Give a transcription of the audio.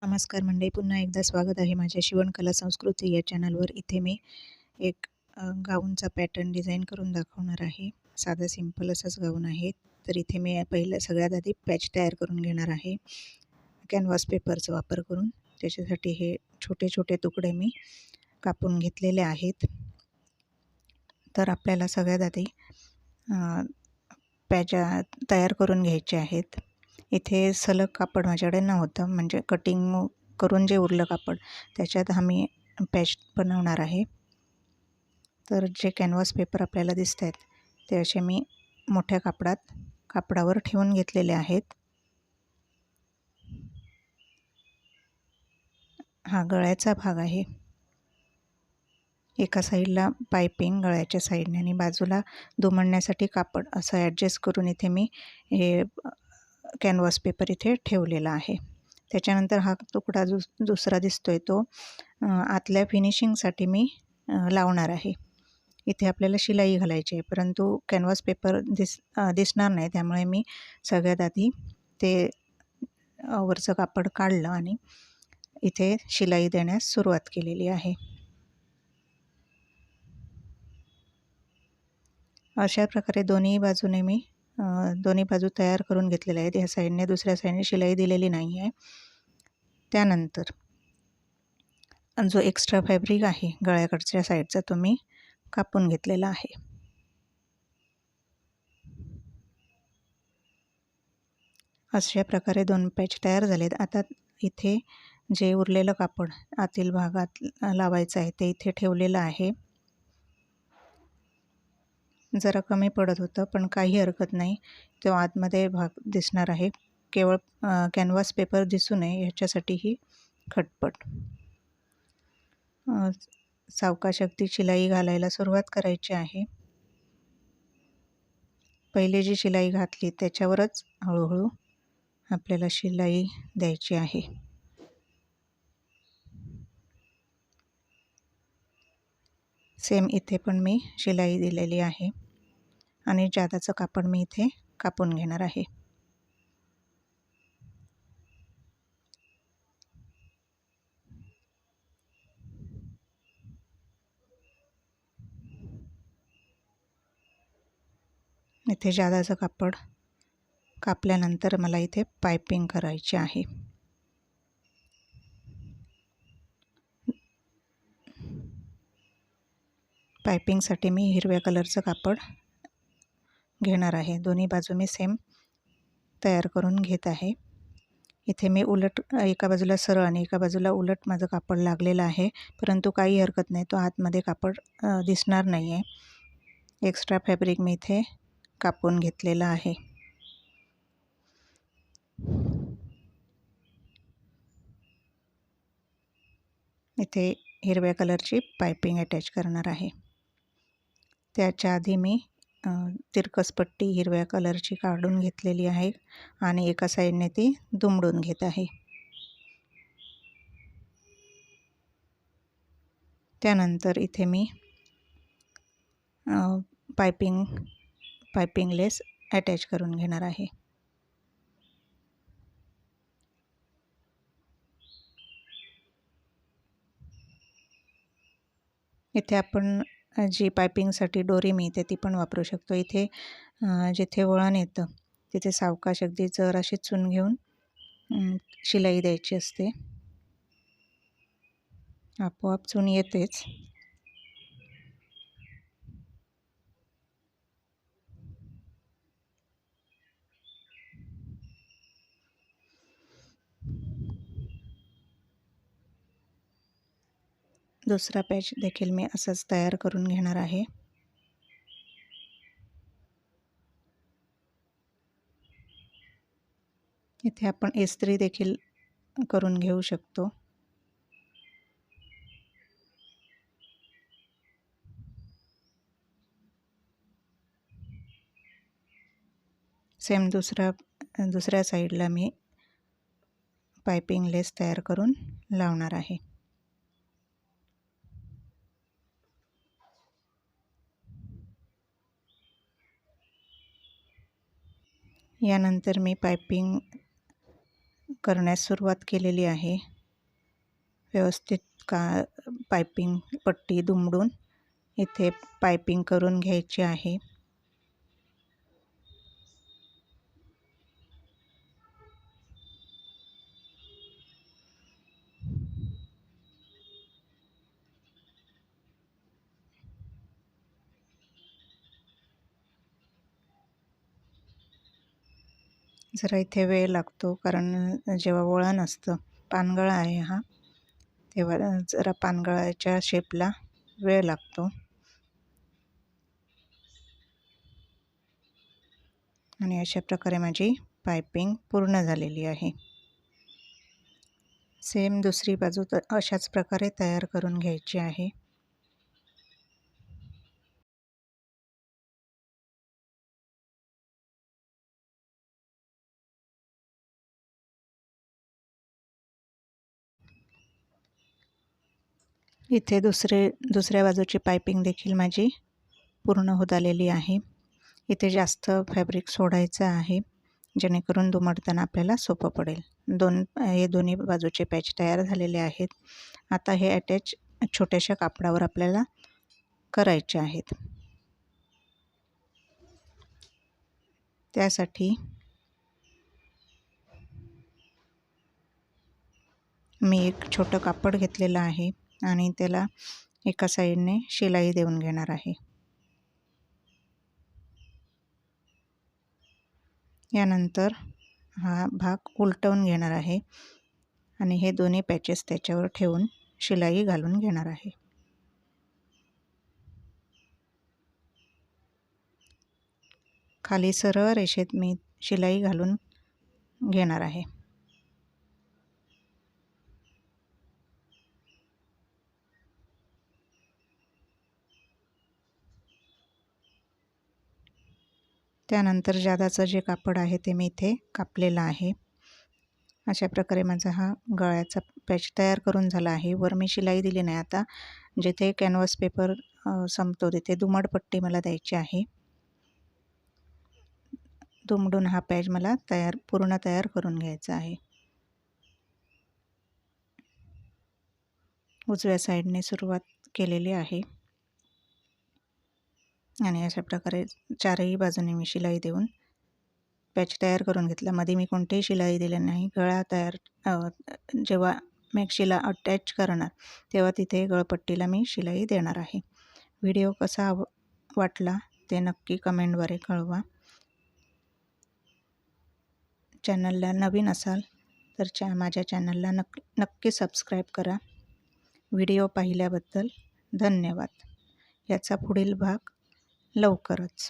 नमस्कार मंडळी, पुन्हा एकदा स्वागत आहे माझ्या शिवणकला संस्कृती या चॅनलवर. इथे मी एक गाऊनचा पॅटर्न डिझाईन करून दाखवणार आहे. साधा सिंपल असाच गाऊन आहे. तर इथे मी पहिलं सगळ्यात आधी पॅच तयार करून घेणार आहे कॅनव्हास पेपरचा वापर करून. त्याच्यासाठी हे छोटे छोटे तुकडे मी कापून घेतलेले आहेत. तर आपल्याला सगळ्यात आधी पॅच तयार करून घ्यायचे आहेत. इथे सलग कापड माझ्याकडे नव्हतं, म्हणजे कटिंग करून जे उरलं कापड त्याच्यात आम्ही पॅच बनवणार आहे. तर जे कॅनव्हास पेपर आपल्याला दिसत आहेत ते असे मी मोठ्या कापडावर ठेवून घेतलेले आहेत. हा गळ्याचा भाग आहे. एका साईडला पायपिंग गळ्याच्या साईडने आणि बाजूला दुमडण्यासाठी कापड असं ॲडजस्ट करून इथे मी हे कॅनव्हास पेपर इथे ठेवलेला आहे. त्याच्यानंतर हा तुकडा दुसरा दिसतोय तो आतल्या फिनिशिंगसाठी मी लावणार आहे. इथे आपल्याला शिलाई घालायची आहे, परंतु कॅनव्हास पेपर दिसणार नाही, त्यामुळे मी सगळ्यात आधी ते वरचं कापड काढलं आणि इथे शिलाई देण्यास सुरुवात केलेली आहे. अशा प्रकारे दोन्ही बाजूने मी दोन्ही बाजू तयार करून घेतलेल्या आहेत. ह्या साईडने दुसऱ्या साईडने शिलाई दिलेली नाही आहे. त्यानंतर जो एक्स्ट्रा फॅब्रिक आहे गळ्याकडच्या साईडचा तो मी कापून घेतलेला आहे. अशा प्रकारे 2 पॅच तयार झालेत. आता इथे जे उरलेलं कापड आतील भागात लावायचं आहे ते इथे ठेवलेलं आहे. जरा कमी पडत होतं, पण काही हरकत नाही, तो आतमध्ये भाग दिसणार आहे. केवळ कॅनव्हास पेपर दिसू नये ह्याच्यासाठी ही खटपट. सावकाश अगदी शिलाई घालायला सुरुवात करायची आहे. पहिले जी शिलाई घातली त्याच्यावरच हळूहळू आपल्याला शिलाई द्यायची आहे. सेम इथे पण मी शिलाई दिलेली आहे आणि जादाचं कापड मी इथे कापून घेणार आहे. इथे जादाचं कापड कापल्यानंतर मला इथे पायपिंग करायची आहे. पायपिंगसाठी मी हिरव्या कलरचं कापड घेणार आहे. दोन्ही बाजू मी सेम तयार करून घेत आहे. इथे मी उलट एका बाजूला सरळ आणि एका बाजूला उलट माझं कापड लागलेलं आहे, परंतु काही हरकत नाही, तो आतमध्ये कापड दिसणार नाही आहे. एक्स्ट्रा फॅब्रिक मी इथे कापून घेतलेलं आहे. इथे हिरव्या कलरची पायपिंग अटॅच करणार आहे. त्याच्या आधी मी तिरकस पट्टी हिरव्या कलरची काढून घेतलेली आहे आणि एका साईडने ती दुमडून घेत आहे. त्यानंतर इथे मी पायपिंग लेस अटॅच करून घेणार आहे. इथे आपण जी पायपिंगसाठी दोरी मिळते ती पण वापरू शकतो. इथे जिथे वळण येतं तिथे सावकाश अगदी जराशी चून घेऊन शिलाई द्यायची असते. आपोआप चून येतेच. दुसरा पॅच देखील मी असंच तयार करून घेणार आहे. इथे आपण इस्त्री देखील करून घेऊ शकतो. सेम दुसऱ्या साईडला मी पायपिंग लेस तयार करून लावणार आहे. यानंतर मी पायपिंग करण्यास सुरुवात केलेली आहे. व्यवस्थित पायपिंग पट्टी दुमडून इथे पायपिंग करून घ्यायची आहे. जरा इथे वेळ लागतो कारण जेव्हा वळण असतं, पानगळा आहे हा, तेव्हा जरा पानगळाच्या शेपला वेळ लागतो. आणि अशा प्रकारे माझी पायपिंग पूर्ण झालेली आहे. सेम दुसरी बाजू अशाच प्रकारे तयार करून घ्यायची आहे. इथे दुसऱ्या बाजूची पायपिंग देखील माझी पूर्ण होत आलेली आहे. इथे जास्त फॅब्रिक सोडायचं आहे जेणेकरून दुमडताना आपल्याला सोपं पडेल. हे दोन्ही बाजूचे पॅच तयार झालेले आहेत. आता हे अटॅच छोट्याशा कापडावर आपल्याला करायचे आहेत. त्यासाठी मी एक छोटं कापड घेतलेलं आहे आणि त्याला एका साईडने शिलाई देऊन घेणार आहे. यानंतर हा भाग उलटवून घेणार आहे आणि हे दोन्ही पॅचेस त्याच्यावर ठेवून शिलाई घालून घेणार आहे. खाली सरळ रेषेत मी शिलाई घालून घेणार आहे. त्यानंतर जादाचं जे कापड आहे ते मी इथे कापलेलं आहे. अशा प्रकारे माझा हा गळ्याचा पॅच तयार करून झाला आहे. वर मी शिलाई दिली नाही. आता जिथे कॅनव्हास पेपर संपतो तिथे दुमडपट्टी मला द्यायची आहे. दुमडून हा पॅच मला पूर्ण तयार करून घ्यायचा आहे. उजव्या साईडने सुरुवात केलेली आहे आणि अशा प्रकारे चारही बाजूने मी शिलाई देऊन पॅच तयार करून घेतला. मध्ये मी कोणतीही शिलाई दिली नाही. जेव्हा मॅक्सीला अटॅच करणार तेव्हा तिथे गळपट्टीला मी शिलाई देणार आहे. व्हिडिओ कसा वाटला ते नक्की कमेंटद्वारे कळवा. चॅनलला नवीन असाल तर माझ्या चॅनलला नक्की सबस्क्राईब करा. व्हिडिओ पाहिल्याबद्दल धन्यवाद. याचा पुढील भाग लवकरच.